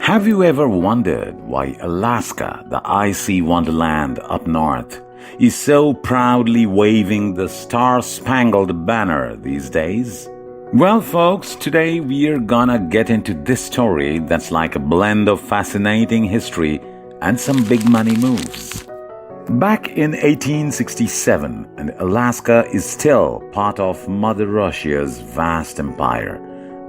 Have you ever wondered why Alaska, the icy wonderland up north, is so proudly waving the star-spangled banner these days? Well, folks, today we're gonna get into this story that's like a blend of fascinating history and some big money moves. Back in 1867, and Alaska is still part of Mother Russia's vast empire.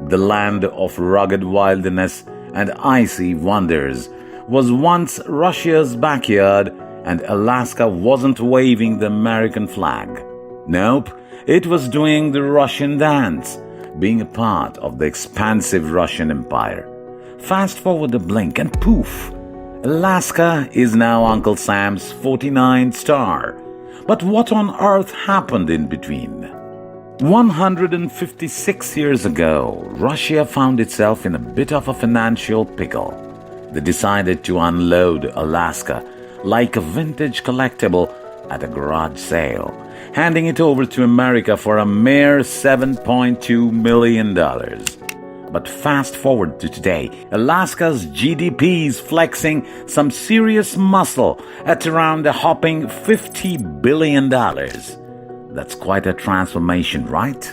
The land of rugged wilderness and icy wonders was once Russia's backyard, and Alaska wasn't waving the American flag. Nope, it was doing the Russian dance, being a part of the expansive Russian empire. Fast forward a blink and poof, Alaska is now Uncle Sam's 49th star. But what on earth happened in between? 156 years ago, Russia found itself in a bit of a financial pickle. They decided to unload Alaska like a vintage collectible at a garage sale, handing it over to America for a mere $7.2 million. But fast forward to today, Alaska's GDP is flexing some serious muscle at around a hopping $50 billion. That's quite a transformation, right?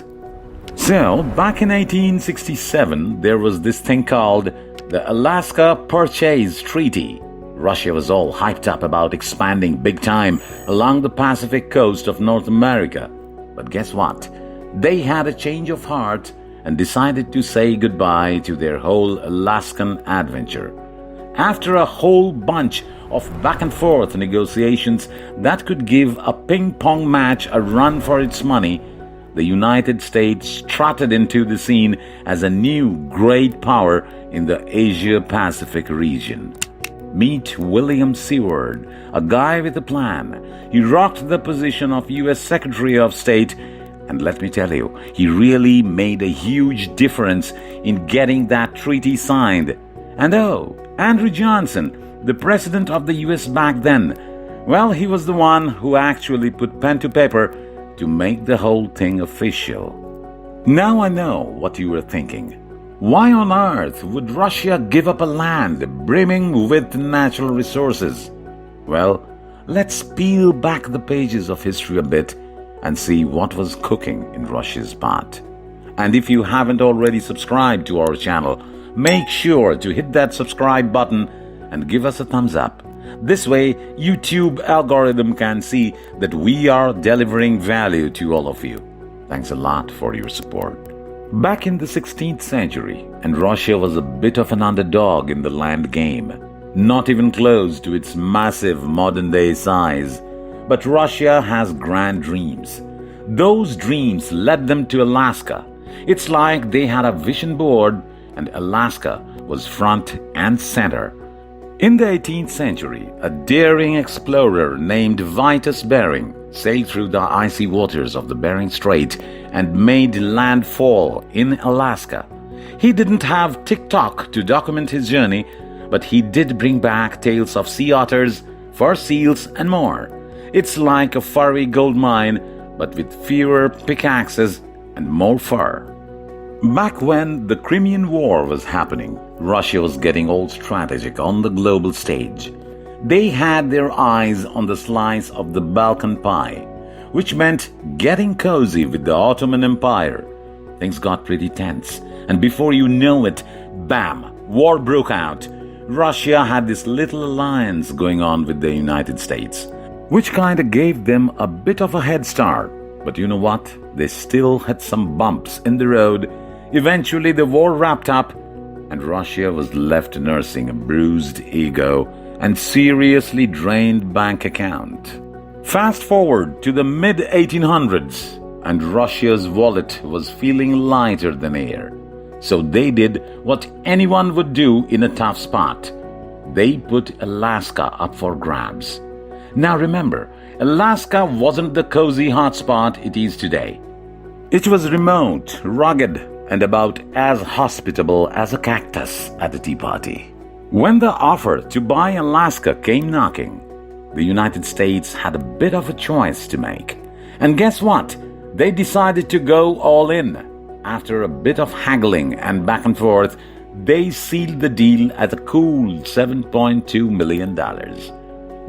So, back in 1867, there was this thing called the Alaska Purchase Treaty. Russia was all hyped up about expanding big time along the Pacific coast of North America. But guess what? They had a change of heart and decided to say goodbye to their whole Alaskan adventure. After a whole bunch of back-and-forth negotiations that could give a ping-pong match a run for its money, the United States trotted into the scene as a new great power in the Asia-Pacific region. Meet William Seward, a guy with a plan. He rocked the position of U.S. Secretary of State, and let me tell you, he really made a huge difference in getting that treaty signed. And oh, Andrew Johnson, the president of the U.S. back then, well, he was the one who actually put pen to paper to make the whole thing official. Now I know what you were thinking. Why on earth would Russia give up a land brimming with natural resources? Well, let's peel back the pages of history a bit and see what was cooking in Russia's pot. And if you haven't already subscribed to our channel, make sure to hit that subscribe button and give us a thumbs up. This way, YouTube algorithm can see that we are delivering value to all of you. Thanks a lot for your support. Back in the 16th century, and Russia was a bit of an underdog in the land game, not even close to its massive modern-day size. But Russia has grand dreams. Those dreams led them to Alaska. It's like they had a vision board, and Alaska was front and center. In the 18th century, a daring explorer named Vitus Bering sailed through the icy waters of the Bering Strait and made landfall in Alaska. He didn't have TikTok to document his journey, but he did bring back tales of sea otters, fur seals, and more. It's like a furry gold mine, but with fewer pickaxes and more fur. Back when the Crimean War was happening, Russia was getting all strategic on the global stage. They had their eyes on the slice of the Balkan pie, which meant getting cozy with the Ottoman Empire. Things got pretty tense, and before you know it, bam, war broke out. Russia had this little alliance going on with the United States, which kinda gave them a bit of a head start. But you know what? They still had some bumps in the road. Eventually the war wrapped up, and Russia was left nursing a bruised ego and seriously drained bank account. Fast forward to the mid-1800s, and Russia's wallet was feeling lighter than air. So they did what anyone would do in a tough spot. They put Alaska up for grabs. Now remember, Alaska wasn't the cozy hotspot it is today. It was remote, rugged, and about as hospitable as a cactus at a tea party. When the offer to buy Alaska came knocking, the United States had a bit of a choice to make. And guess what? They decided to go all in. After a bit of haggling and back and forth, They sealed the deal at a cool $7.2 million.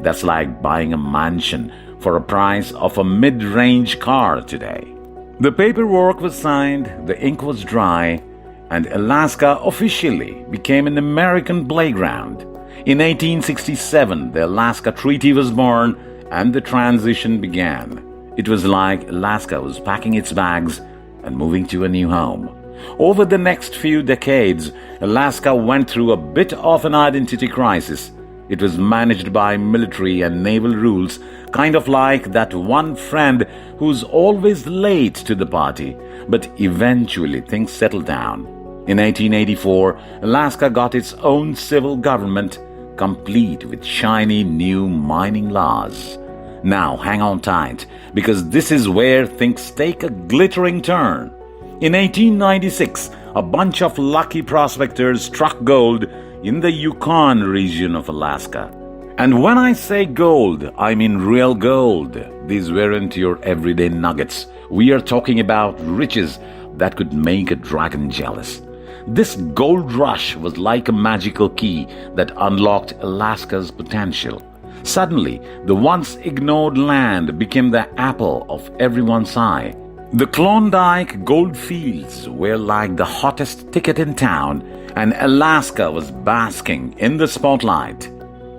That's like buying a mansion for a price of a mid-range car today. The paperwork was signed, the ink was dry, and Alaska officially became an American playground. In 1867, the Alaska Treaty was born and the transition began. It was like Alaska was packing its bags and moving to a new home. Over the next few decades, Alaska went through a bit of an identity crisis. It was managed by military and naval rules, kind of like that one friend who's always late to the party, but eventually things settled down. In 1884, Alaska got its own civil government, complete with shiny new mining laws. Now hang on tight, because this is where things take a glittering turn. In 1896, a bunch of lucky prospectors struck gold in the Yukon region of Alaska. And when I say gold, I mean real gold. These weren't your everyday nuggets. We are talking about riches that could make a dragon jealous. This gold rush was like a magical key that unlocked Alaska's potential. Suddenly, the once ignored land became the apple of everyone's eye. The Klondike gold fields were like the hottest ticket in town, and Alaska was basking in the spotlight.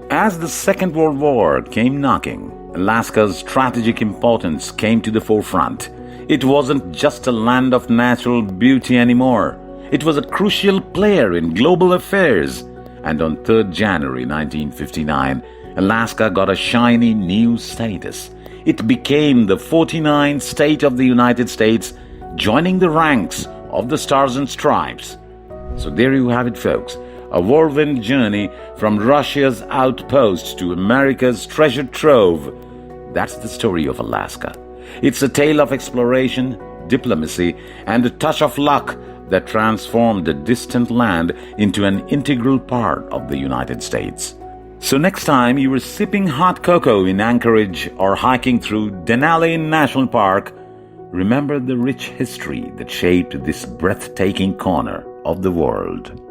As the Second World War came knocking, Alaska's strategic importance came to the forefront. It wasn't just a land of natural beauty anymore. It was a crucial player in global affairs. And on 3rd January 1959, Alaska got a shiny new status. It became the 49th state of the United States, joining the ranks of the Stars and Stripes. So there you have it, folks. A whirlwind journey from Russia's outpost to America's treasure trove. That's the story of Alaska. It's a tale of exploration, diplomacy, and a touch of luck that transformed a distant land into an integral part of the United States. So next time you are sipping hot cocoa in Anchorage or hiking through Denali National Park, remember the rich history that shaped this breathtaking corner of the world.